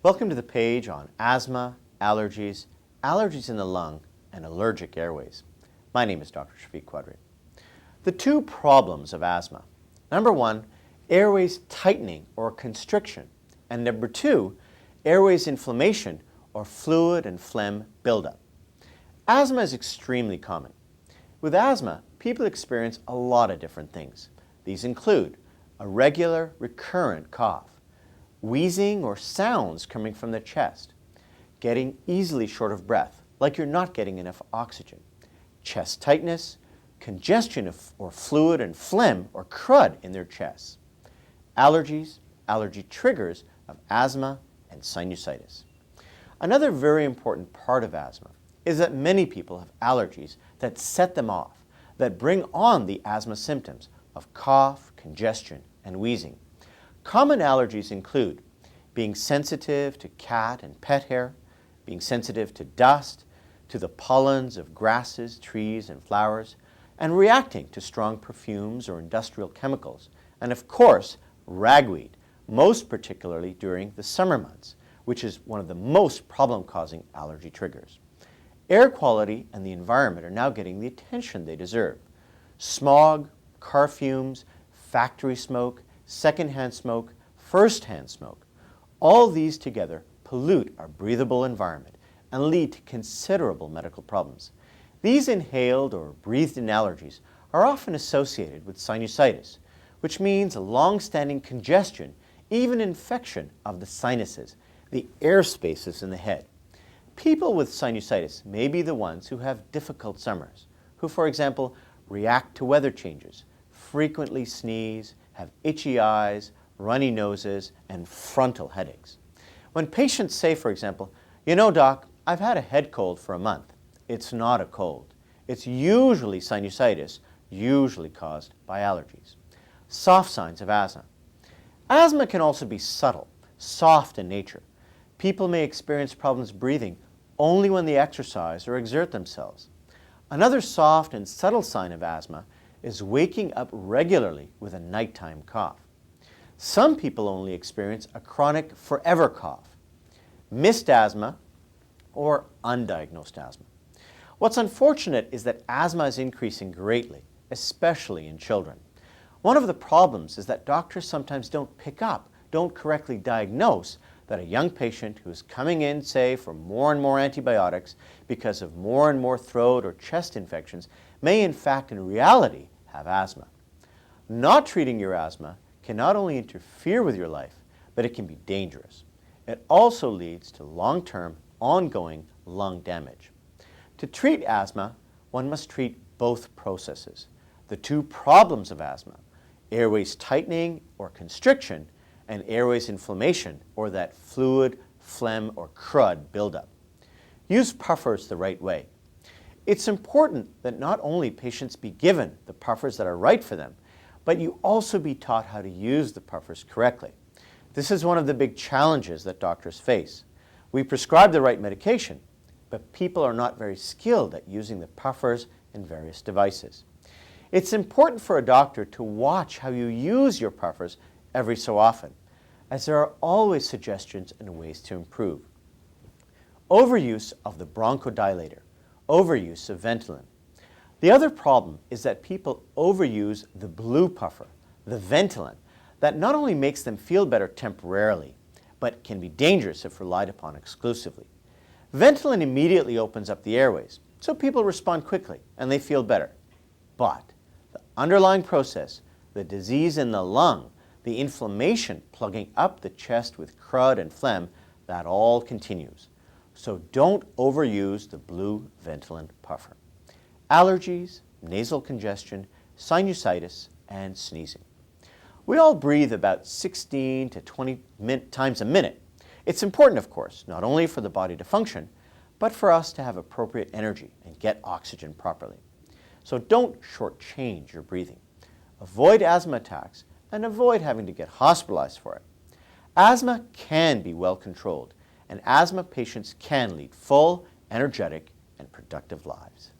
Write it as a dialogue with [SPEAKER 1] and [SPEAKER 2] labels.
[SPEAKER 1] Welcome to the page on asthma, allergies, allergies in the lung, and allergic airways. My name is Dr. Qaadri. The two problems of asthma. Number one, airways tightening or constriction. And number two, airways inflammation or fluid and phlegm buildup. Asthma is extremely common. With asthma, people experience a lot of different things. These include a regular, recurrent cough, wheezing or sounds coming from the chest, getting easily short of breath, like you're not getting enough oxygen, chest tightness, congestion or fluid and phlegm or crud in their chests, allergies, allergy triggers of asthma, and sinusitis. Another very important part of asthma is that many people have allergies that set them off, that bring on the asthma symptoms of cough, congestion, and wheezing. Common allergies include being sensitive to cat and pet hair, being sensitive to dust, to the pollens of grasses, trees, and flowers, and reacting to strong perfumes or industrial chemicals, and of course, ragweed, most particularly during the summer months, which is one of the most problem-causing allergy triggers. Air quality and the environment are now getting the attention they deserve. Smog, car fumes, factory smoke, secondhand smoke, first-hand smoke, all these together pollute our breathable environment and lead to considerable medical problems. These inhaled or breathed-in allergies are often associated with sinusitis, which means a long-standing congestion, even infection of the sinuses, the air spaces in the head. People with sinusitis may be the ones who have difficult summers, who, for example, react to weather changes, frequently sneeze, have itchy eyes, runny noses, and frontal headaches. When patients say, for example, "You know, doc, I've had a head cold for a month," it's not a cold. It's usually sinusitis, usually caused by allergies. Soft signs of asthma. Asthma can also be subtle, soft in nature. People may experience problems breathing only when they exercise or exert themselves. Another soft and subtle sign of asthma is waking up regularly with a nighttime cough. Some people only experience a chronic forever cough, missed asthma, or undiagnosed asthma. What's unfortunate is that asthma is increasing greatly, especially in children. One of the problems is that doctors sometimes don't pick up, don't correctly diagnose that a young patient who is coming in, say, for more and more antibiotics because of more and more throat or chest infections may in fact, in reality, have asthma. Not treating your asthma can not only interfere with your life, but it can be dangerous. It also leads to long-term, ongoing lung damage. To treat asthma, one must treat both processes. The two problems of asthma, airways tightening or constriction, and airways inflammation, or that fluid, phlegm, or crud buildup. Use puffers the right way. It's important that not only patients be given the puffers that are right for them, but you also be taught how to use the puffers correctly. This is one of the big challenges that doctors face. We prescribe the right medication, but people are not very skilled at using the puffers and various devices. It's important for a doctor to watch how you use your puffers every so often, as there are always suggestions and ways to improve. Overuse of the bronchodilator, overuse of Ventolin. The other problem is that people overuse the blue puffer, the Ventolin, that not only makes them feel better temporarily, but can be dangerous if relied upon exclusively. Ventolin immediately opens up the airways, so people respond quickly and they feel better. But the underlying process, the disease in the lung, the inflammation plugging up the chest with crud and phlegm, that all continues. So don't overuse the blue Ventolin puffer. Allergies, nasal congestion, sinusitis, and sneezing. We all breathe about 16 to 20 times a minute. It's important, of course, not only for the body to function, but for us to have appropriate energy and get oxygen properly. So don't shortchange your breathing. Avoid asthma attacks and avoid having to get hospitalized for it. Asthma can be well controlled, and asthma patients can lead full, energetic, and productive lives.